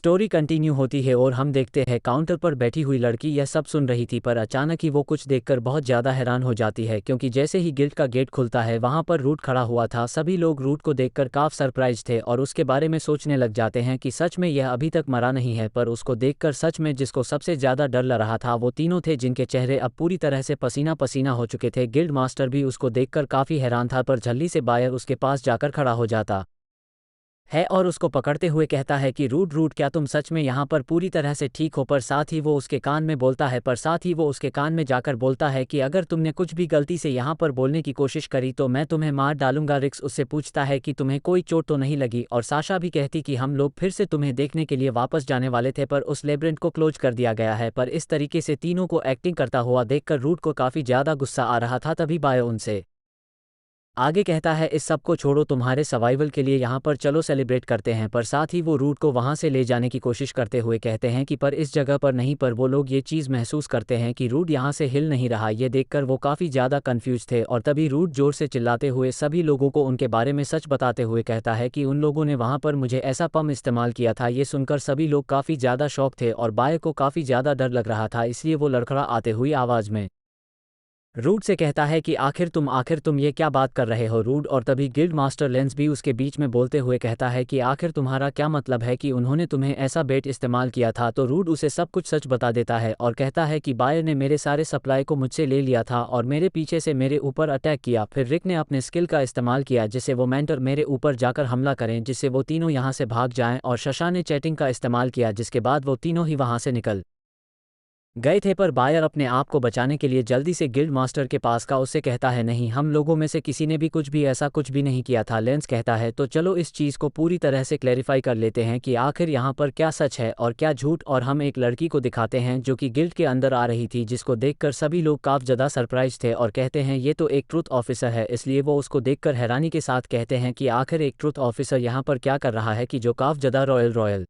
Story continue होती है और हम देखते हैं काउंटर पर बैठी हुई लड़की यह सब सुन रही थी, पर अचानक ही वो कुछ देखकर बहुत ज़्यादा हैरान हो जाती है, क्योंकि जैसे ही गिल्ड का गेट खुलता है वहाँ पर रूट खड़ा हुआ था। सभी लोग रूट को देखकर काफ़ी सरप्राइज थे और उसके बारे में सोचने लग जाते हैं कि सच में यह अभी तक मरा नहीं है। पर उसको देखकर सच में जिसको सबसे ज़्यादा डर लग रहा था वो तीनों थे, जिनके चेहरे अब पूरी तरह से पसीना पसीना हो चुके थे। गिल्ड मास्टर भी उसको देखकर काफ़ी हैरान था, पर झल्ली से बायर उसके पास जाकर खड़ा हो जाता है और उसको पकड़ते हुए कहता है कि रूट रूट, क्या तुम सच में यहाँ पर पूरी तरह से ठीक हो? पर साथ ही वो उसके कान में बोलता है, जाकर बोलता है कि अगर तुमने कुछ भी गलती से यहाँ पर बोलने की कोशिश करी तो मैं तुम्हें मार डालूंगा। रिक्स उससे पूछता है कि तुम्हें कोई चोट तो नहीं लगी, और साशा भी कहती कि हम लोग फिर से तुम्हें देखने के लिए वापस जाने वाले थे, पर उस लेब्रिंथ को क्लोज कर दिया गया है। पर इस तरीके से तीनों को एक्टिंग करता हुआ देखकर रूट को काफ़ी ज़्यादा गुस्सा आ रहा था। तभी बायो उनसे आगे कहता है, इस सब को छोड़ो, तुम्हारे सर्वाइवल के लिए यहाँ पर चलो सेलिब्रेट करते हैं। पर साथ ही वो रूट को वहाँ से ले जाने की कोशिश करते हुए कहते हैं कि पर इस जगह पर नहीं। पर वो लोग ये चीज़ महसूस करते हैं कि रूट यहाँ से हिल नहीं रहा। ये देखकर वो काफ़ी ज़्यादा कन्फ्यूज थे और तभी रूट जोर से चिल्लाते हुए सभी लोगों को उनके बारे में सच बताते हुए कहता है कि उन लोगों ने वहाँ पर मुझे ऐसा पम इस्तेमाल किया था। ये सुनकर सभी लोग काफ़ी ज़्यादा शॉक थे और बाय को काफ़ी ज़्यादा डर लग रहा था, इसलिए वो लड़खड़ा आते हुई आवाज़ में रूट से कहता है कि आखिर तुम ये क्या बात कर रहे हो रूट। और तभी गिल्ड मास्टर लेंस भी उसके बीच में बोलते हुए कहता है कि आखिर तुम्हारा क्या मतलब है कि उन्होंने तुम्हें ऐसा बेट इस्तेमाल किया था। तो रूट उसे सब कुछ सच बता देता है और कहता है कि बायर ने मेरे सारे सप्लाई को मुझसे ले लिया था और मेरे पीछे से मेरे ऊपर अटैक किया। फिर रिक ने अपने स्किल का इस्तेमाल किया जिससे वो मेंटर मेरे ऊपर जाकर हमला करें, जिससे वो तीनों यहाँ से भाग जाएं, और शशा ने चैटिंग का इस्तेमाल किया जिसके बाद वो तीनों ही वहाँ से निकल गए थे। पर बायर अपने आप को बचाने के लिए जल्दी से गिल्ड मास्टर के पास का उससे कहता है, नहीं, हम लोगों में से किसी ने भी ऐसा कुछ भी नहीं किया था। लेंस कहता है, तो चलो इस चीज़ को पूरी तरह से क्लैरिफाई कर लेते हैं कि आखिर यहाँ पर क्या सच है और क्या झूठ। और हम एक लड़की को दिखाते हैं जो कि गिल्ड के अंदर आ रही थी, जिसको देखकर सभी लोग काफ़ी ज़्यादा सरप्राइज थे और कहते हैं ये तो एक ट्रुथ ऑफिसर है। इसलिए वो उसको देखकर हैरानी के साथ कहते हैं कि आखिर एक ट्रुथ ऑफिसर यहाँ पर क्या कर रहा है कि जो काफ़ी ज़्यादा रॉयल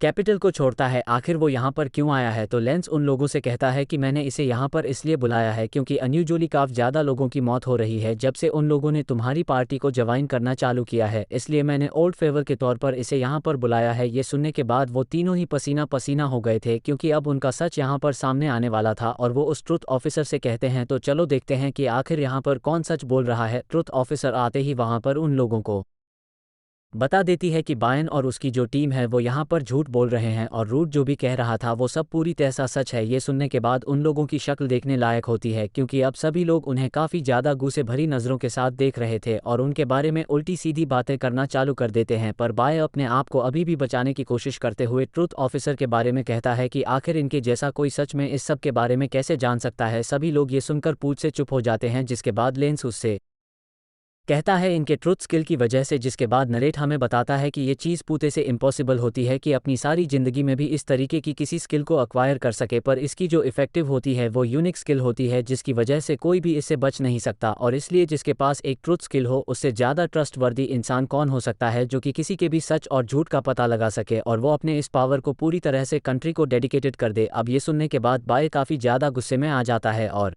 कैपिटल को छोड़ता है। आखिर वो यहाँ पर क्यों आया है? तो लेंस उन लोगों से कहता है कि मैंने इसे यहाँ पर इसलिए बुलाया है क्योंकि अनयूजुअली काफ़ी ज़्यादा लोगों की मौत हो रही है जब से उन लोगों ने तुम्हारी पार्टी को ज्वाइन करना चालू किया है, इसलिए मैंने ओल्ड फेवर के तौर पर इसे यहाँ पर बुलाया है। ये सुनने के बाद वो तीनों ही पसीना पसीना हो गए थे क्योंकि अब उनका सच यहाँ पर सामने आने वाला था। और वो उस ट्रुथ ऑफिसर से कहते हैं, तो चलो देखते हैं कि आखिर यहाँ पर कौन सच बोल रहा है। ट्रुथ ऑफिसर आते ही वहाँ पर उन लोगों को बता देती है कि बायन और उसकी जो टीम है वो यहाँ पर झूठ बोल रहे हैं और रूट जो भी कह रहा था वो सब पूरी तरह सच है। ये सुनने के बाद उन लोगों की शक्ल देखने लायक होती है क्योंकि अब सभी लोग उन्हें काफ़ी ज़्यादा गुस्से भरी नज़रों के साथ देख रहे थे और उनके बारे में उल्टी सीधी बातें करना चालू कर देते हैं। पर बाय अपने आप को अभी भी बचाने की कोशिश करते हुए ट्रुथ ऑफिसर के बारे में कहता है कि आखिर इनके जैसा कोई सच में इस सब के बारे में कैसे जान सकता है। सभी लोग ये सुनकर पूछ से चुप हो जाते हैं, जिसके बाद लेंस उससे कहता है इनके ट्रुथ स्किल की वजह से, जिसके बाद नरेट हमें बताता है कि ये चीज़ पूते से इम्पॉसिबल होती है कि अपनी सारी ज़िंदगी में भी इस तरीके की किसी स्किल को अक्वायर कर सके। पर इसकी जो इफेक्टिव होती है वो यूनिक स्किल होती है जिसकी वजह से कोई भी इससे बच नहीं सकता। और इसलिए जिसके पास एक ट्रुथ स्किल हो उससे ज़्यादा ट्रस्टवर्दी इंसान कौन हो सकता है जो कि किसी के भी सच और झूठ का पता लगा सके और वो अपने इस पावर को पूरी तरह से कंट्री को डेडिकेटेड कर दे। अब ये सुनने के बाद बाय काफ़ी ज़्यादा गुस्से में आ जाता है और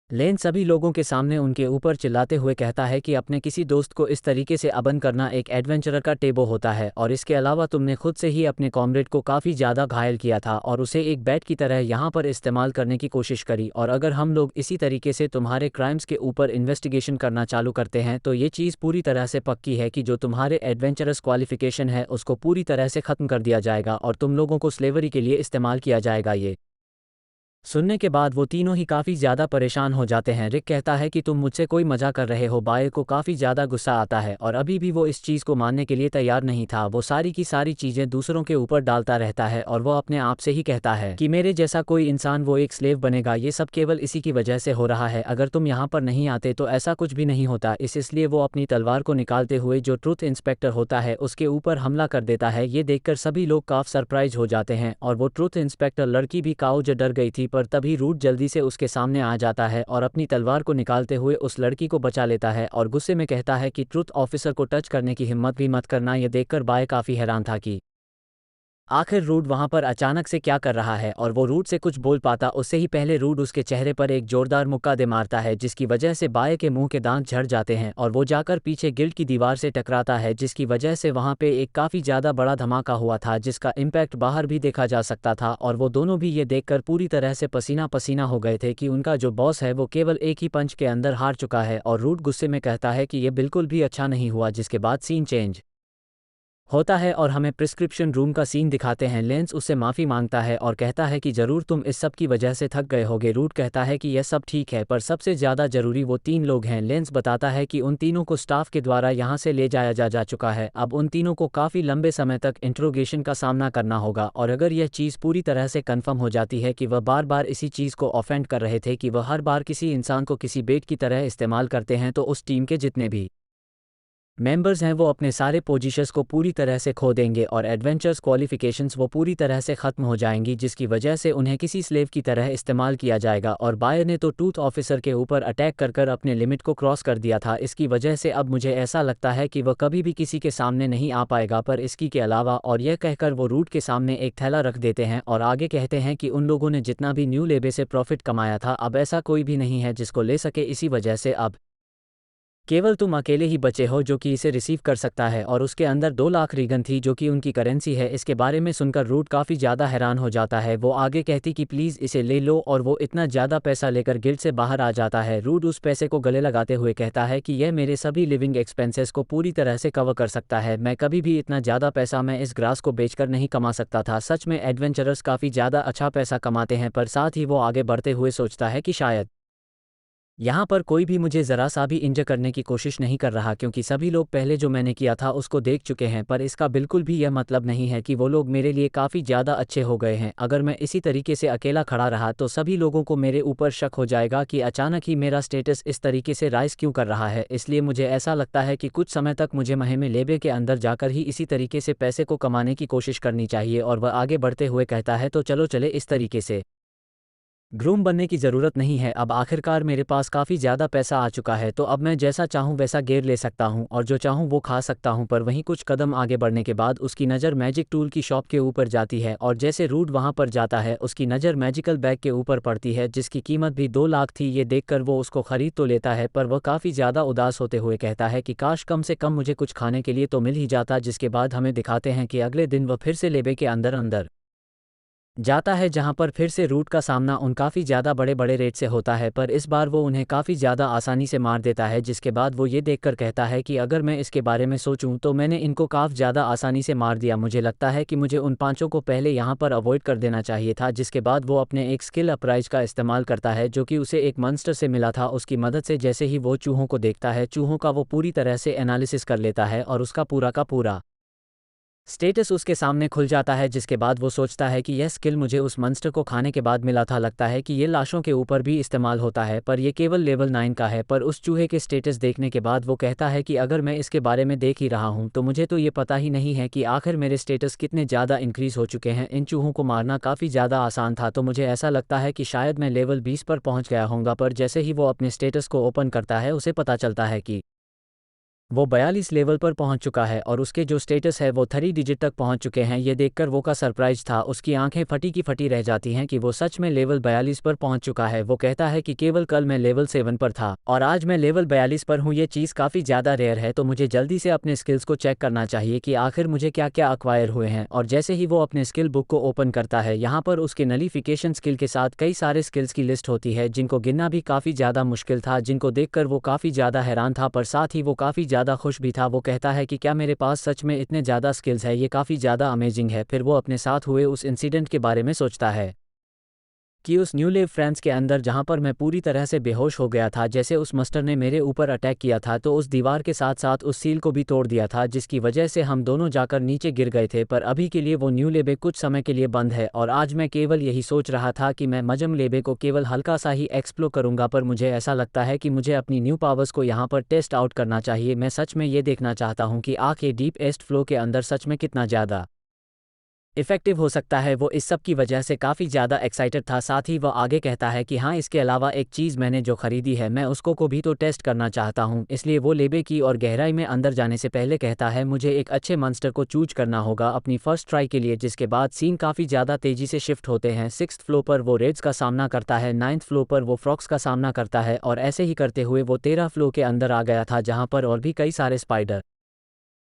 लेन सभी लोगों के सामने उनके ऊपर चिल्लाते हुए कहता है कि अपने किसी दोस्त को इस तरीके से अबन करना एक एडवेंचरर का टेबो होता है और इसके अलावा तुमने खुद से ही अपने कॉमरेड को काफ़ी ज़्यादा घायल किया था और उसे एक बैट की तरह यहाँ पर इस्तेमाल करने की कोशिश करी। और अगर हम लोग इसी तरीके से तुम्हारे क्राइम्स के ऊपर इन्वेस्टिगेशन करना चालू करते हैं तो ये चीज़ पूरी तरह से पक्की है कि जो तुम्हारे एडवेंचरस क्वालिफिकेशन है उसको पूरी तरह से ख़त्म कर दिया जाएगा और तुम लोगों को स्लेवरी के लिए इस्तेमाल किया जाएगा। ये सुनने के बाद वो तीनों ही काफ़ी ज़्यादा परेशान हो जाते हैं। रिक कहता है कि तुम मुझसे कोई मजा कर रहे हो। बाय को काफ़ी ज़्यादा गुस्सा आता है और अभी भी वो इस चीज़ को मानने के लिए तैयार नहीं था। वो सारी की सारी चीज़ें दूसरों के ऊपर डालता रहता है और वो अपने आप से ही कहता है कि मेरे जैसा कोई इंसान वो एक स्लेव बनेगा, ये सब केवल इसी की वजह से हो रहा है। अगर तुम यहाँ पर नहीं आते तो ऐसा कुछ भी नहीं होता। इसलिए वो अपनी तलवार को निकालते हुए जो ट्रुथ इंस्पेक्टर होता है उसके ऊपर हमला कर देता है। ये देखकर सभी लोग काफ़ी सरप्राइज हो जाते हैं और वो ट्रुथ इंस्पेक्टर लड़की भी काऊ जो डर गई थी। पर तभी रूट जल्दी से उसके सामने आ जाता है और अपनी तलवार को निकालते हुए उस लड़की को बचा लेता है और गुस्से में कहता है कि ट्रुथ ऑफिसर को टच करने की हिम्मत भी मत करना। यह देखकर बाय काफ़ी हैरान था कि आखिर रूड वहां पर अचानक से क्या कर रहा है और वो रूड से कुछ बोल पाता उससे ही पहले रूड उसके चेहरे पर एक जोरदार मुक्का दे मारता है जिसकी वजह से बाय के मुंह के दांत झड़ जाते हैं और वो जाकर पीछे गिल्ड की दीवार से टकराता है जिसकी वजह से वहां पे एक काफ़ी ज़्यादा बड़ा धमाका हुआ था जिसका इम्पैक्ट बाहर भी देखा जा सकता था और वो दोनों भी ये देखकर पूरी तरह से पसीना पसीना हो गए थे कि उनका जो बॉस है वो केवल एक ही पंच के अंदर हार चुका है और रूड गुस्से में कहता है कि ये बिल्कुल भी अच्छा नहीं हुआ जिसके बाद सीन चेंज होता है और हमें प्रिस्क्रिप्शन रूम का सीन दिखाते हैं। लेंस उससे माफ़ी मांगता है और कहता है कि ज़रूर तुम इस सब की वजह से थक गए होगे। रूड कहता है कि यह सब ठीक है पर सबसे ज़्यादा ज़रूरी वो 3 लोग हैं। लेंस बताता है कि उन तीनों को स्टाफ के द्वारा यहाँ से ले जाया जा चुका है। अब उन तीनों को काफ़ी लंबे समय तक इंट्रोगेशन का सामना करना होगा और अगर यह चीज़ पूरी तरह से कन्फर्म हो जाती है कि वह बार बार इसी चीज़ को ऑफेंड कर रहे थे कि वह हर बार किसी इंसान को किसी बेट की तरह इस्तेमाल करते हैं तो उस टीम के जितने भी मेंबर्स हैं वो अपने सारे पोजीशंस को पूरी तरह से खो देंगे और एडवेंचर्स क्वालिफिकेशंस वो पूरी तरह से ख़त्म हो जाएंगी जिसकी वजह से उन्हें किसी स्लेव की तरह इस्तेमाल किया जाएगा। और बायर ने तो टूथ ऑफिसर के ऊपर अटैक कर अपने लिमिट को क्रॉस कर दिया था। इसकी वजह से अब मुझे ऐसा लगता है कि वह कभी भी किसी के सामने नहीं आ पाएगा। पर इसकी के अलावा और यह कहकर वो रूट के सामने एक थैला रख देते हैं और आगे कहते हैं कि उन लोगों ने जितना भी न्यू लेबे से प्रॉफिट कमाया था अब ऐसा कोई भी नहीं है जिसको ले सके। इसी वजह से अब केवल तुम अकेले ही बचे हो जो कि इसे रिसीव कर सकता है और उसके अंदर 2 लाख रीगन थी जो कि उनकी करेंसी है। इसके बारे में सुनकर रूट काफ़ी ज़्यादा हैरान हो जाता है। वो आगे कहती कि प्लीज़ इसे ले लो और वो इतना ज़्यादा पैसा लेकर गिल्ड से बाहर आ जाता है। रूट उस पैसे को गले लगाते हुए कहता है कि यह मेरे सभी लिविंग एक्सपेंसेस को पूरी तरह से कवर कर सकता है। मैं कभी भी इतना ज़्यादा पैसा मैं इस ग्रास को बेचकर नहीं कमा सकता था। सच में एडवेंचरर्स काफ़ी ज़्यादा अच्छा पैसा कमाते हैं। पर साथ ही वो आगे बढ़ते हुए सोचता है कि शायद यहाँ पर कोई भी मुझे ज़रा सा भी इंजर करने की कोशिश नहीं कर रहा क्योंकि सभी लोग पहले जो मैंने किया था उसको देख चुके हैं। पर इसका बिल्कुल भी यह मतलब नहीं है कि वो लोग मेरे लिए काफ़ी ज़्यादा अच्छे हो गए हैं। अगर मैं इसी तरीके से अकेला खड़ा रहा तो सभी लोगों को मेरे ऊपर शक हो जाएगा कि अचानक ही मेरा स्टेटस इस तरीके से राइज क्यों कर रहा है। इसलिए मुझे ऐसा लगता है कि कुछ समय तक मुझे महिमे लेबे के अंदर जाकर ही इसी तरीके से पैसे को कमाने की कोशिश करनी चाहिए। और वह आगे बढ़ते हुए कहता है तो चलो चले इस तरीके से ग्रूम बनने की ज़रूरत नहीं है। अब आखिरकार मेरे पास काफ़ी ज़्यादा पैसा आ चुका है तो अब मैं जैसा चाहूँ वैसा गेयर ले सकता हूँ और जो चाहूँ वो खा सकता हूँ। पर वहीं कुछ कदम आगे बढ़ने के बाद उसकी नज़र मैजिक टूल की शॉप के ऊपर जाती है और जैसे रूट वहाँ पर जाता है उसकी नज़र मैजिकल बैग के ऊपर पड़ती है जिसकी कीमत भी 2 लाख थी। ये देखकर वो उसको ख़रीद तो लेता है पर वह काफ़ी ज़्यादा उदास होते हुए कहता है कि काश कम से कम मुझे कुछ खाने के लिए तो मिल ही जाता। जिसके बाद हमें दिखाते हैं कि अगले दिन वह फिर से लेबे के अंदर अंदर जाता है जहां पर फिर से रूट का सामना उन काफ़ी ज़्यादा बड़े बड़े रेट से होता है पर इस बार वो उन्हें काफ़ी ज़्यादा आसानी से मार देता है। जिसके बाद वो ये देखकर कहता है कि अगर मैं इसके बारे में सोचूं तो मैंने इनको काफ़ी ज़्यादा आसानी से मार दिया। मुझे लगता है कि मुझे उन 5 को पहले यहाँ पर अवॉइड कर देना चाहिए था। जिसके बाद वो अपने एक स्किल अपराइज का इस्तेमाल करता है जो कि उसे एक मॉन्स्टर से मिला था। उसकी मदद से जैसे ही वो चूहों को देखता है चूहों का वो पूरी तरह से एनालिसिस कर लेता है और उसका पूरा का पूरा स्टेटस उसके सामने खुल जाता है। जिसके बाद वो सोचता है कि यह स्किल मुझे उस मॉन्स्टर को खाने के बाद मिला था। लगता है कि ये लाशों के ऊपर भी इस्तेमाल होता है पर यह केवल लेवल 9 का है। पर उस चूहे के स्टेटस देखने के बाद वो कहता है कि अगर मैं इसके बारे में देख ही रहा हूँ तो मुझे तो ये पता ही नहीं है कि आखिर मेरे स्टेटस कितने ज़्यादा इंक्रीज़ हो चुके हैं। इन चूहों को मारना काफ़ी ज़्यादा आसान था तो मुझे ऐसा लगता है कि शायद मैं लेवल 20 पर पहुँच गया होऊंगा। पर जैसे ही वो अपने स्टेटस को ओपन करता है उसे पता चलता है कि वो 42 लेवल पर पहुंच चुका है और उसके जो स्टेटस है वो 3 डिजिट तक पहुंच चुके हैं। ये देखकर वो का सरप्राइज था। उसकी आंखें फटी की फटी रह जाती हैं कि वो सच में लेवल 42 पर पहुंच चुका है। वो कहता है कि केवल कल मैं लेवल 7 पर था और आज मैं लेवल 42 पर हूँ। ये चीज़ काफ़ी ज़्यादा रेयर है तो मुझे जल्दी से अपने स्किल्स को चेक करना चाहिए कि आखिर मुझे क्या क्या अक्वायर हुए हैं। और जैसे ही वो अपने स्किल बुक को ओपन करता है यहाँ पर उसके नलिफिकेशन स्किल के साथ कई सारे स्किल्स की लिस्ट होती है जिनको गिनना भी काफ़ी ज़्यादा मुश्किल था। जिनको देखकर वो काफ़ी ज़्यादा हैरान था पर साथ ही वो काफ़ी ज़्यादा खुश भी था। वो कहता है कि क्या मेरे पास सच में इतने ज़्यादा स्किल्स है, ये काफ़ी ज़्यादा अमेजिंग है। फिर वो अपने साथ हुए उस इंसिडेंट के बारे में सोचता है कि उस न्यू लेव फ्रांस के अंदर जहां पर मैं पूरी तरह से बेहोश हो गया था, जैसे उस मस्टर ने मेरे ऊपर अटैक किया था तो उस दीवार के साथ साथ उस सील को भी तोड़ दिया था जिसकी वजह से हम दोनों जाकर नीचे गिर गए थे। पर अभी के लिए वो न्यू लेबे कुछ समय के लिए बंद है और आज मैं केवल यही सोच रहा था कि मैं मजम लेबे को केवल हल्का सा ही एक्सप्लोर करूंगा। पर मुझे ऐसा लगता है कि मुझे अपनी न्यू पावर्स को यहाँ पर टेस्ट आउट करना चाहिए। मैं सच में ये देखना चाहता हूँ कि आके डीप एस्ट फ्लो के अंदर सच में कितना ज़्यादा इफ़ेक्टिव हो सकता है। वो इस सब की वजह से काफ़ी ज़्यादा एक्साइटेड था। साथ ही वह आगे कहता है कि हाँ, इसके अलावा एक चीज़ मैंने जो ख़रीदी है मैं उसको को भी तो टेस्ट करना चाहता हूँ। इसलिए वो लेबे की और गहराई में अंदर जाने से पहले कहता है मुझे एक अच्छे मॉन्स्टर को चूज करना होगा अपनी फर्स्ट ट्राई के लिए। जिसके बाद सीन काफ़ी ज़्यादा तेज़ी से शिफ्ट होते हैं। 6th फ्लोर पर वो रेड्स का सामना करता है, 9th फ्लोर पर वो फ्रॉक्स का सामना करता है और ऐसे ही करते हुए वो 13 फ्लोर के अंदर आ गया था जहाँ पर और भी कई सारे स्पाइडर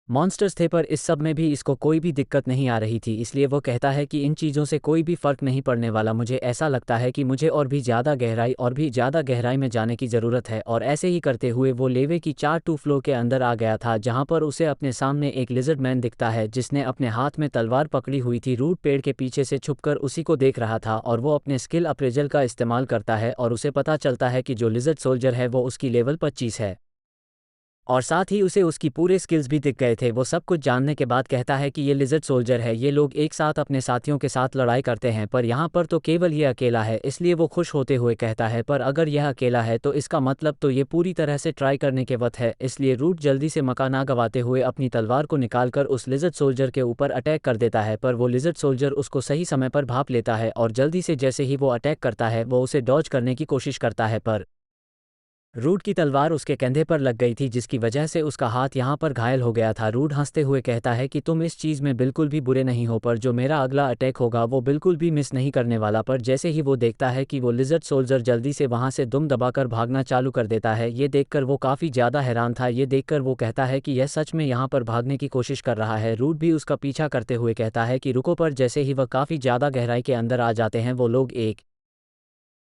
मॉन्स्टर्स थे। पर इस सब में भी इसको कोई भी दिक्कत नहीं आ रही थी। इसलिए वो कहता है कि इन चीज़ों से कोई भी फ़र्क नहीं पड़ने वाला। मुझे ऐसा लगता है कि मुझे और भी ज़्यादा गहराई में जाने की ज़रूरत है। और ऐसे ही करते हुए वो लेवे की 4 फ्लोर के अंदर आ गया था जहाँ पर उसे अपने सामने एक लिजर्ड मैन दिखता है जिसने अपने हाथ में तलवार पकड़ी हुई थी। रूट पेड़ के पीछे से छुपकर उसी को देख रहा था और वो अपने स्किल अप्रेजल का इस्तेमाल करता है और उसे पता चलता है कि जो लिजर्ड सोल्जर है वो उसकी लेवल 25 है और साथ ही उसे उसकी पूरे स्किल्स भी दिख गए थे। वो सब कुछ जानने के बाद कहता है कि ये लिजर्ड सोल्जर है, ये लोग एक साथ अपने साथियों के साथ लड़ाई करते हैं पर यहाँ पर तो केवल ये अकेला है। इसलिए वो खुश होते हुए कहता है पर अगर यह अकेला है तो इसका मतलब तो ये पूरी तरह से ट्राई करने के वक्त है। इसलिए रूट जल्दी से मौका ना गवाते हुए अपनी तलवार को निकालकर उस लिजर्ड सोल्जर के ऊपर अटैक कर देता है। पर वो लिजर्ड सोल्जर उसको सही समय पर भांप लेता है और जल्दी से जैसे ही वो अटैक करता है वो उसे डॉज करने की कोशिश करता है पर रूड की तलवार उसके कंधे पर लग गई थी जिसकी वजह से उसका हाथ यहाँ पर घायल हो गया था। रूड हंसते हुए कहता है कि तुम इस चीज़ में बिल्कुल भी बुरे नहीं हो पर जो मेरा अगला अटैक होगा वो बिल्कुल भी मिस नहीं करने वाला। पर जैसे ही वो देखता है कि वो लिजर्ड सोल्जर जल्दी से वहाँ से दुम दबाकर भागना चालू कर देता है, ये देखकर वो काफ़ी ज़्यादा हैरान था। ये देखकर वो कहता है कि यह सच में यहाँ पर भागने की कोशिश कर रहा है। रूड भी उसका पीछा करते हुए कहता है कि रुको। पर जैसे ही वह काफ़ी ज़्यादा गहराई के अंदर आ जाते हैं वो लोग एक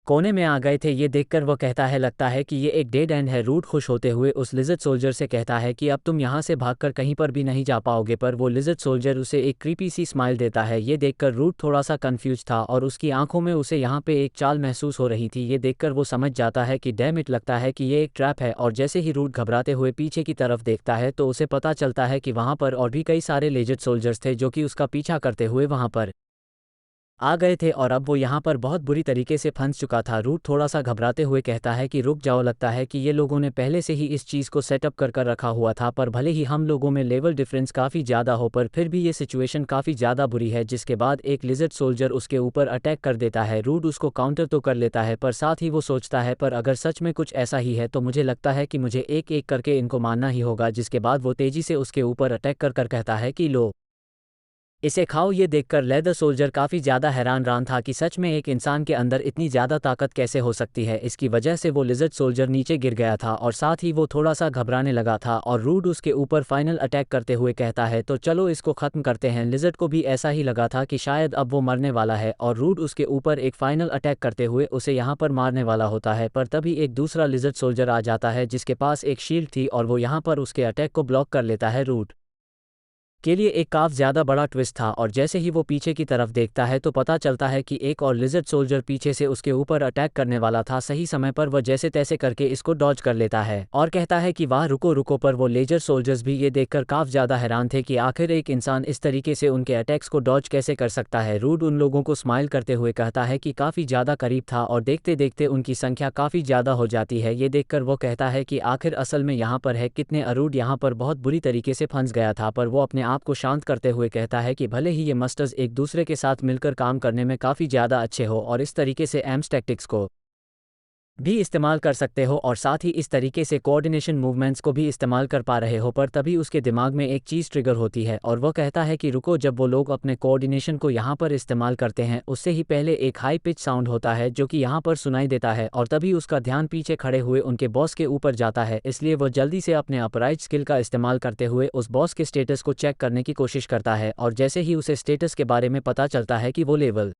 कोने में आ गए थे। ये देखकर वो कहता है लगता है कि ये एक डेड एंड है। रूट खुश होते हुए उस लिजर्ड सोल्जर से कहता है कि अब तुम यहाँ से भागकर कहीं पर भी नहीं जा पाओगे। पर वो लिजर्ड सोल्जर उसे एक क्रीपी सी स्माइल देता है। ये देखकर रूट थोड़ा सा कंफ्यूज था और उसकी आंखों में उसे यहाँ पे एक चाल महसूस हो रही थी। ये देखकर वो समझ जाता है कि डैम इट, लगता है कि ये एक ट्रैप है। और जैसे ही रूट घबराते हुए पीछे की तरफ देखता है तो उसे पता चलता है कि वहाँ पर और भी कई सारे लिजर्ड सोल्जर्स थे जो कि उसका पीछा करते हुए वहाँ पर आ गए थे और अब वो यहाँ पर बहुत बुरी तरीके से फंस चुका था। रूट थोड़ा सा घबराते हुए कहता है कि रुक जाओ, लगता है कि ये लोगों ने पहले से ही इस चीज़ को सेटअप कर रखा हुआ था। पर भले ही हम लोगों में लेवल डिफरेंस काफ़ी ज़्यादा हो पर फिर भी ये सिचुएशन काफ़ी ज़्यादा बुरी है। जिसके बाद एक लिजर्ड सोल्जर उसके ऊपर अटैक कर देता है। रूट उसको काउंटर तो कर लेता है पर साथ ही वो सोचता है पर अगर सच में कुछ ऐसा ही है तो मुझे लगता है कि मुझे एक एक करके इनको मारना ही होगा। जिसके बाद वो तेज़ी से उसके ऊपर अटैक कर कहता है कि लो, इसे खाओ। ये देखकर लेदर सोल्जर काफ़ी ज़्यादा हैरान था कि सच में एक इंसान के अंदर इतनी ज़्यादा ताकत कैसे हो सकती है। इसकी वजह से वो लिजर्ड सोल्जर नीचे गिर गया था और साथ ही वो थोड़ा सा घबराने लगा था। और रूड उसके ऊपर फाइनल अटैक करते हुए कहता है तो चलो इसको ख़त्म करते हैं। लिजर्ड को भी ऐसा ही लगा था कि शायद अब वो मरने वाला है और रूड उसके ऊपर एक फाइनल अटैक करते हुए उसे यहाँ पर मारने वाला होता है। पर तभी एक दूसरा लिजर्ड सोल्जर आ जाता है जिसके पास एक शील्ड थी और वो यहाँ पर उसके अटैक को ब्लॉक कर लेता है। रूड के लिए एक काफ़ी ज़्यादा बड़ा ट्विस्ट था और जैसे ही वो पीछे की तरफ देखता है तो पता चलता है कि एक और लिजर्ड सोल्जर पीछे से उसके ऊपर अटैक करने वाला था। सही समय पर वह जैसे तैसे करके इसको डॉज कर लेता है और कहता है कि वाह रुको रुको। पर वो लेजर सोल्जर्स भी ये देखकर काफ़ी ज़्यादा हैरान थे कि आखिर एक इंसान इस तरीके से उनके अटैक्स को डॉज कैसे कर सकता है। रूड उन लोगों को स्माइल करते हुए कहता है कि काफ़ी ज़्यादा करीब था और देखते देखते उनकी संख्या काफ़ी ज़्यादा हो जाती है। ये देखकर वो कहता है कि आखिर असल में यहाँ पर है कितने। अरूड यहाँ पर बहुत बुरी तरीके से फंस गया था पर वो अपने आप को शांत करते हुए कहता है कि भले ही ये मस्टर्स एक दूसरे के साथ मिलकर काम करने में काफ़ी ज़्यादा अच्छे हो और इस तरीके से एम्स टैक्टिक्स को भी इस्तेमाल कर सकते हो और साथ ही इस तरीके से कोऑर्डिनेशन मूवमेंट्स को भी इस्तेमाल कर पा रहे हो। पर तभी उसके दिमाग में एक चीज़ ट्रिगर होती है और वह कहता है कि रुको, जब वो लोग अपने कोऑर्डिनेशन को यहाँ पर इस्तेमाल करते हैं उससे ही पहले एक हाई पिच साउंड होता है जो कि यहाँ पर सुनाई देता है और तभी उसका ध्यान पीछे खड़े हुए उनके बॉस के ऊपर जाता है। इसलिए वह जल्दी से अपने अपराइज स्किल का इस्तेमाल करते हुए उस बॉस के स्टेटस को चेक करने की कोशिश करता है और जैसे ही उसे स्टेटस के बारे में पता चलता है कि वो लेवल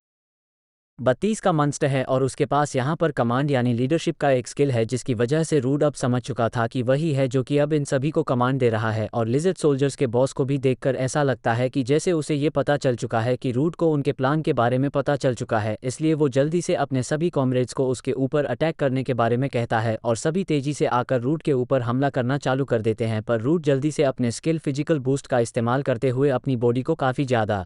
32 का मॉन्स्टर है और उसके पास यहाँ पर कमांड यानी लीडरशिप का एक स्किल है जिसकी वजह से रूड अब समझ चुका था कि वही है जो कि अब इन सभी को कमांड दे रहा है। और लिजर्ड सोल्जर्स के बॉस को भी देखकर ऐसा लगता है कि जैसे उसे ये पता चल चुका है कि रूड को उनके प्लान के बारे में पता चल चुका है। इसलिए वो जल्दी से अपने सभी कॉमरेड्स को उसके ऊपर अटैक करने के बारे में कहता है और सभी तेजी से आकर रूड के ऊपर हमला करना चालू कर देते हैं। पर रूड जल्दी से अपने स्किल फिजिकल बूस्ट का इस्तेमाल करते हुए अपनी बॉडी को काफ़ी ज़्यादा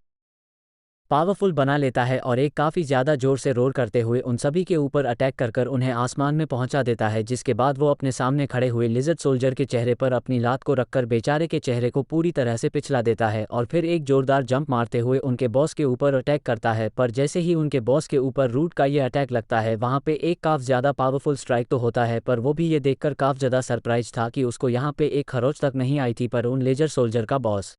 पावरफुल बना लेता है और एक काफ़ी ज़्यादा ज़ोर से रोर करते हुए उन सभी के ऊपर अटैक कर उन्हें आसमान में पहुंचा देता है, जिसके बाद वो अपने सामने खड़े हुए लिजर्ड सोल्जर के चेहरे पर अपनी लात को रखकर बेचारे के चेहरे को पूरी तरह से पिछला देता है और फिर एक जोरदार जंप मारते हुए उनके बॉस के ऊपर अटैक करता है। पर जैसे ही उनके बॉस के ऊपर रूट का ये अटैक लगता है, वहाँ पे एक काफ़ी ज़्यादा पावरफुल स्ट्राइक तो होता है, पर वो भी ये देखकर काफ़ी ज़्यादा सरप्राइज था कि उसको यहाँ पे एक खरोच तक नहीं आई थी। पर उन लेजर सोल्जर का बॉस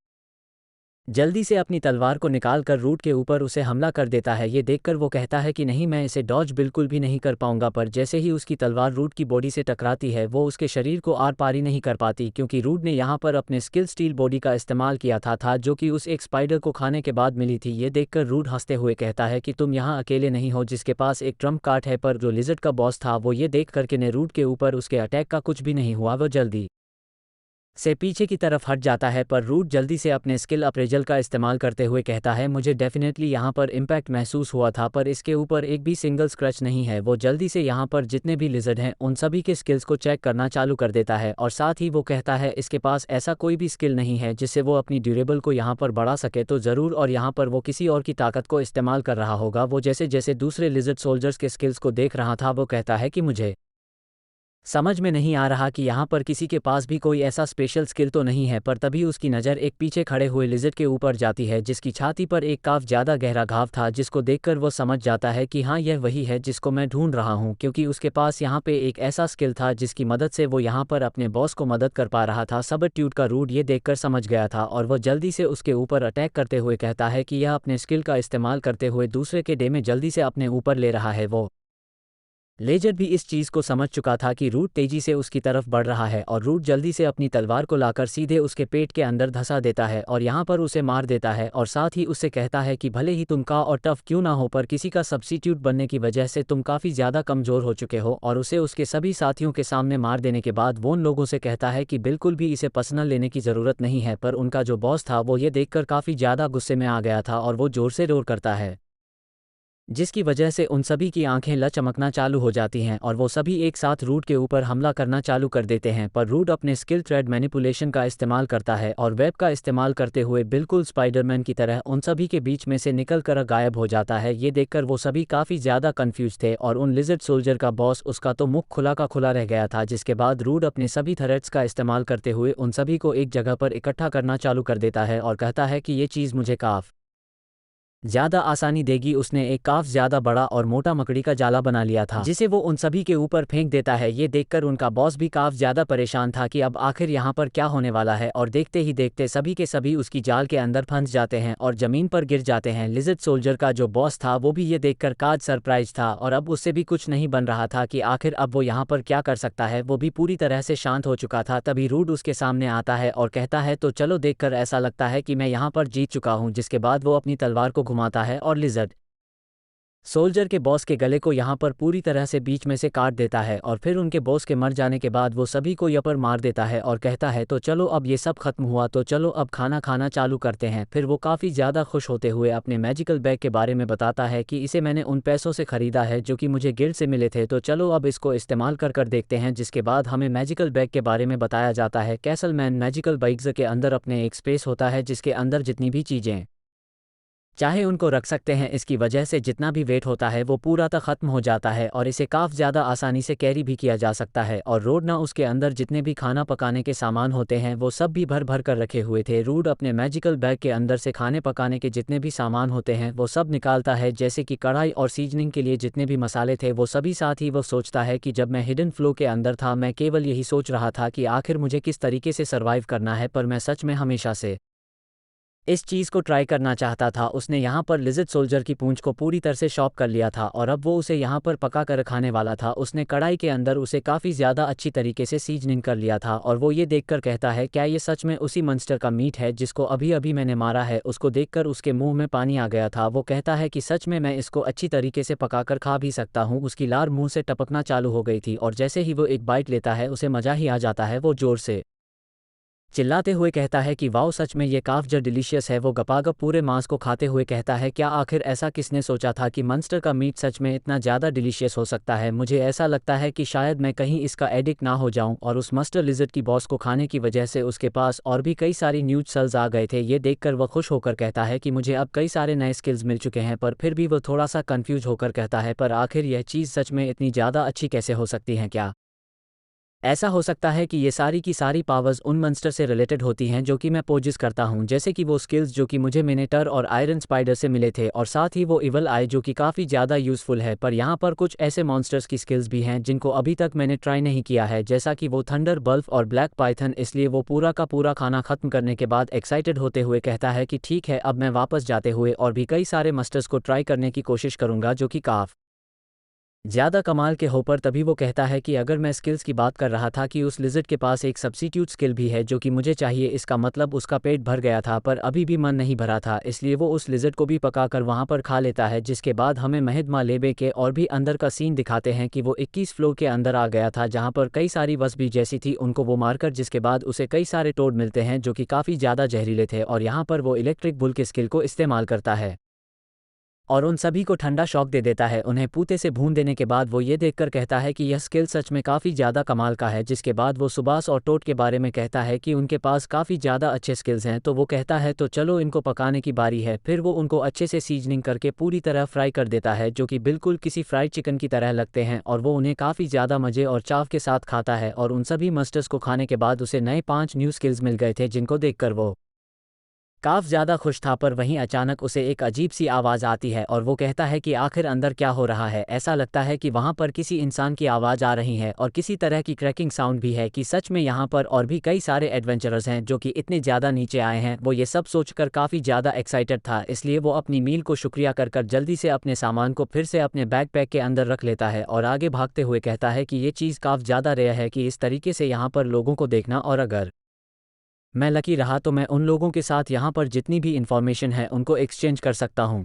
जल्दी से अपनी तलवार को निकाल कर रूट के ऊपर उसे हमला कर देता है। ये देखकर वो कहता है कि नहीं, मैं इसे डॉज बिल्कुल भी नहीं कर पाऊंगा। पर जैसे ही उसकी तलवार रूट की बॉडी से टकराती है, वो उसके शरीर को आर पार ही नहीं कर पाती, क्योंकि रूट ने यहाँ पर अपने स्किल स्टील बॉडी का इस्तेमाल किया था जो कि उस एक स्पाइडर को खाने के बाद मिली थी। ये देखकर रूट हंसते हुए कहता है कि तुम यहाँ अकेले नहीं हो जिसके पास एक ट्रम्प कार्ड है। पर जो लिजर्ड का बॉस था, वो ये देख करके ने रूट के ऊपर उसके अटैक का कुछ भी नहीं हुआ, वो जल्दी से पीछे की तरफ हट जाता है। पर रूट जल्दी से अपने स्किल अप्रेजल का इस्तेमाल करते हुए कहता है, मुझे डेफिनेटली यहाँ पर इम्पैक्ट महसूस हुआ था, पर इसके ऊपर एक भी सिंगल स्क्रैच नहीं है। वो जल्दी से यहाँ पर जितने भी लिजर्ड हैं उन सभी के स्किल्स को चेक करना चालू कर देता है और साथ ही वो कहता है इसके पास ऐसा कोई भी स्किल नहीं है जिससे वो अपनी ड्यूरेबल को यहाँ पर बढ़ा सके तो ज़रूर, और यहाँ पर वो किसी और की ताकत को इस्तेमाल कर रहा होगा। वो जैसे जैसे दूसरे लिजर्ड सोल्जर्स के स्किल्स को देख रहा था, वो कहता है कि मुझे समझ में नहीं आ रहा कि यहाँ पर किसी के पास भी कोई ऐसा स्पेशल स्किल तो नहीं है। पर तभी उसकी नज़र एक पीछे खड़े हुए लिजर्ड के ऊपर जाती है, जिसकी छाती पर एक काफ़ी ज़्यादा गहरा घाव था, जिसको देखकर वो समझ जाता है कि हाँ, यह वही है जिसको मैं ढूंढ रहा हूँ, क्योंकि उसके पास यहाँ पे एक ऐसा स्किल था जिसकी मदद से वो यहाँ पर अपने बॉस को मदद कर पा रहा था। सबट्यूट का रूट ये देखकर समझ गया था और वह जल्दी से उसके ऊपर अटैक करते हुए कहता है कि यह अपने स्किल का इस्तेमाल करते हुए दूसरे के डे में जल्दी से अपने ऊपर ले रहा है। वो लेजर भी इस चीज़ को समझ चुका था कि रूट तेजी से उसकी तरफ बढ़ रहा है और रूट जल्दी से अपनी तलवार को लाकर सीधे उसके पेट के अंदर धंसा देता है और यहाँ पर उसे मार देता है और साथ ही उससे कहता है कि भले ही तुम का और टफ क्यों ना हो, पर किसी का सब्स्टिट्यूट बनने की वजह से तुम काफ़ी ज़्यादा कमज़ोर हो चुके हो। और उसे उसके सभी साथियों के सामने मार देने के बाद वो उन लोगों से कहता है कि बिल्कुल भी इसे पर्सनल लेने की ज़रूरत नहीं है। पर उनका जो बॉस था वो ये देखकर काफ़ी ज़्यादा गुस्से में आ गया था और वो ज़ोर से रोर करता है, जिसकी वजह से उन सभी की आंखें लचमकना चालू हो जाती हैं और वो सभी एक साथ रूट के ऊपर हमला करना चालू कर देते हैं। पर रूट अपने स्किल थ्रेड मैनिपुलेशन का इस्तेमाल करता है और वेब का इस्तेमाल करते हुए बिल्कुल स्पाइडरमैन की तरह उन सभी के बीच में से निकल कर गायब हो जाता है। ये देखकर वो सभी काफ़ी ज़्यादा कन्फ्यूज थे और उन लिजर्ड सोल्जर का बॉस, उसका तो मुख खुला का खुला रह गया था। जिसके बाद रूट अपने सभी थ्रेड्स का इस्तेमाल करते हुए उन सभी को एक जगह पर इकट्ठा करना चालू कर देता है और कहता है कि ये चीज़ मुझे काफ़ी ज़्यादा आसानी देगी। उसने एक काफ़ी ज़्यादा बड़ा और मोटा मकड़ी का जाला बना लिया था, जिसे वो उन सभी के ऊपर फेंक देता है। ये देखकर उनका बॉस भी काफ़ी ज़्यादा परेशान था कि अब आखिर यहाँ पर क्या होने वाला है, और देखते ही देखते सभी के सभी उसकी जाल के अंदर फंस जाते हैं और ज़मीन पर गिर जाते हैं। लिजर्ड सोल्जर का जो बॉस था वो भी ये देखकर काफ़ी सरप्राइज था और अब उससे भी कुछ नहीं बन रहा था कि आखिर अब वो यहाँ पर क्या कर सकता है। वो भी पूरी तरह से शांत हो चुका था। तभी रूट उसके सामने आता है और कहता है, तो चलो, देखकर ऐसा लगता है कि मैं यहाँ पर जीत चुका हूँ। जिसके बाद वो अपनी तलवार को घुमाता है और लिजर्ड सोल्जर के बॉस के गले को यहाँ पर पूरी तरह से बीच में से काट देता है और फिर उनके बॉस के मर जाने के बाद वो सभी को यहाँ पर मार देता है और कहता है, तो चलो, अब ये सब खत्म हुआ तो चलो अब खाना खाना चालू करते हैं। फिर वो काफ़ी ज़्यादा खुश होते हुए अपने मैजिकल बैग के बारे में बताता है कि इसे मैंने उन पैसों से ख़रीदा है जो कि मुझे गिल्ड से मिले थे, तो चलो अब इसको इस्तेमाल कर देखते हैं। जिसके बाद हमें मैजिकल बैग के बारे में बताया जाता है। कैसलमैन मैजिकल बैग्स के अंदर अपने एक स्पेस होता है जिसके अंदर जितनी भी चीज़ें चाहे उनको रख सकते हैं। इसकी वजह से जितना भी वेट होता है वो पूरा तक ख़त्म हो जाता है और इसे काफ़ी ज़्यादा आसानी से कैरी भी किया जा सकता है। और रोड ना उसके अंदर जितने भी खाना पकाने के सामान होते हैं वो सब भी भर भर कर रखे हुए थे। रूड अपने मैजिकल बैग के अंदर से खाने पकाने के जितने भी सामान होते हैं वो सब निकालता है, जैसे कि कढ़ाई और सीजनिंग के लिए जितने भी मसाले थे वो सभी। साथ ही वो सोचता है कि जब मैं हिडन फ्लो के अंदर था मैं केवल यही सोच रहा था कि आखिर मुझे किस तरीके से सर्वाइव करना है, पर मैं सच में हमेशा से इस चीज़ को ट्राई करना चाहता था। उसने यहाँ पर लिजर्ड सोल्जर की पूंछ को पूरी तरह से शॉप कर लिया था और अब वो उसे यहाँ पर पका कर खाने वाला था। उसने कढ़ाई के अंदर उसे काफ़ी ज़्यादा अच्छी तरीके से सीजनिंग कर लिया था और वो ये देखकर कहता है, क्या ये सच में उसी मंस्टर का मीट है जिसको अभी अभी मैंने मारा है। उसको देखकर उसके मुंह में पानी आ गया था। वो कहता है कि सच में मैं इसको अच्छी तरीके से पकाकर खा भी सकता हूँ। उसकी लार मुँह से टपकना चालू हो गई थी और जैसे ही वो एक बाइट लेता है उसे मज़ा ही आ जाता है। वो ज़ोर से चिल्लाते हुए कहता है कि वाओ, सच में ये काफ़ जो डिलीशियस है। वो गपागप पूरे मांस को खाते हुए कहता है, क्या आखिर ऐसा किसने सोचा था कि मॉन्स्टर का मीट सच में इतना ज़्यादा डिलीशियस हो सकता है। मुझे ऐसा लगता है कि शायद मैं कहीं इसका एडिक्ट ना हो जाऊं। और उस मस्टर लिजर्ड की बॉस को खाने की वजह से उसके पास और भी कई सारी न्यूज सेल्स आ गए थे। ये देखकर वह खुश होकर कहता है कि मुझे अब कई सारे नए स्किल्स मिल चुके हैं। पर फिर भी वो थोड़ा सा कंफ्यूज होकर कहता है, पर आखिर यह चीज़ सच में इतनी ज़्यादा अच्छी कैसे हो सकती है। क्या ऐसा हो सकता है कि ये सारी की सारी पावर्स उन मॉन्स्टर से रिलेटेड होती हैं जो कि मैं पोजेस करता हूं, जैसे कि वो स्किल्स जो कि मुझे मिनेटर और आयरन स्पाइडर से मिले थे, और साथ ही वो इवल आई जो कि काफ़ी ज़्यादा यूज़फुल है। पर यहाँ पर कुछ ऐसे मॉन्स्टर्स की स्किल्स भी हैं जिनको अभी तक मैंने ट्राई नहीं किया है, जैसा कि वो थंडर बल्फ और ब्लैक पाइथन। इसलिए वो पूरा का पूरा खाना खत्म करने के बाद एक्साइटेड होते हुए कहता है कि ठीक है, अब मैं वापस जाते हुए और भी कई सारे मॉन्स्टर्स को ट्राई करने की कोशिश करूंगा जो कि काफ़ ज़्यादा कमाल के हो। पर तभी वो कहता है कि अगर मैं स्किल्स की बात कर रहा था कि उस लिजर्ड के पास एक सब्स्टिट्यूट स्किल भी है जो कि मुझे चाहिए, इसका मतलब उसका पेट भर गया था पर अभी भी मन नहीं भरा था। इसलिए वो उस लिजर्ड को भी पकाकर वहाँ पर खा लेता है, जिसके बाद हमें महिदमा लेबे के और भी अंदर का सीन दिखाते हैं कि वो 21 फ्लोर के अंदर आ गया था जहाँ पर कई सारी वस भी जैसी थी उनको वो मारकर, जिसके बाद उसे कई सारे टोड मिलते हैं जो कि काफ़ी ज़्यादा जहरीले थे। और यहाँ पर वो इलेक्ट्रिक बुल के स्किल को इस्तेमाल करता है और उन सभी को ठंडा शॉक दे देता है। उन्हें पूते से भून देने के बाद वो ये देखकर कहता है कि यह स्किल सच में काफ़ी ज़्यादा कमाल का है, जिसके बाद वो सुबास और टोट के बारे में कहता है कि उनके पास काफ़ी ज़्यादा अच्छे स्किल्स हैं। तो वो कहता है तो चलो इनको पकाने की बारी है। फिर वो उनको अच्छे से सीजनिंग करके पूरी तरह फ्राई कर देता है जो कि बिल्कुल किसी फ्राइड चिकन की तरह लगते हैं, और वो उन्हें काफ़ी ज़्यादा मज़े और चाव के साथ खाता है। और उन सभी मस्टर्स को खाने के बाद उसे नए 5 न्यू स्किल्स मिल गए थे जिनको देखकर वो काफ़ ज़्यादा खुश था। पर वहीं अचानक उसे एक अजीब सी आवाज़ आती है और वो कहता है कि आखिर अंदर क्या हो रहा है। ऐसा लगता है कि वहाँ पर किसी इंसान की आवाज़ आ रही है और किसी तरह की क्रैकिंग साउंड भी है कि सच में यहाँ पर और भी कई सारे एडवेंचरर्स हैं जो कि इतने ज़्यादा नीचे आए हैं। वो ये सब सोचकर काफ़ी ज़्यादा एक्साइटेड था, इसलिए वो अपनी मील को शुक्रिया कर जल्दी से अपने सामान को फिर से अपने बैकपैक के अंदर रख लेता है और आगे भागते हुए कहता है कि ये चीज़ काफ़ी ज़्यादा रेयर है कि इस तरीके से यहाँ पर लोगों को देखना, और अगर मैं लकी रहा तो मैं उन लोगों के साथ यहाँ पर जितनी भी इन्फॉर्मेशन है उनको एक्सचेंज कर सकता हूँ।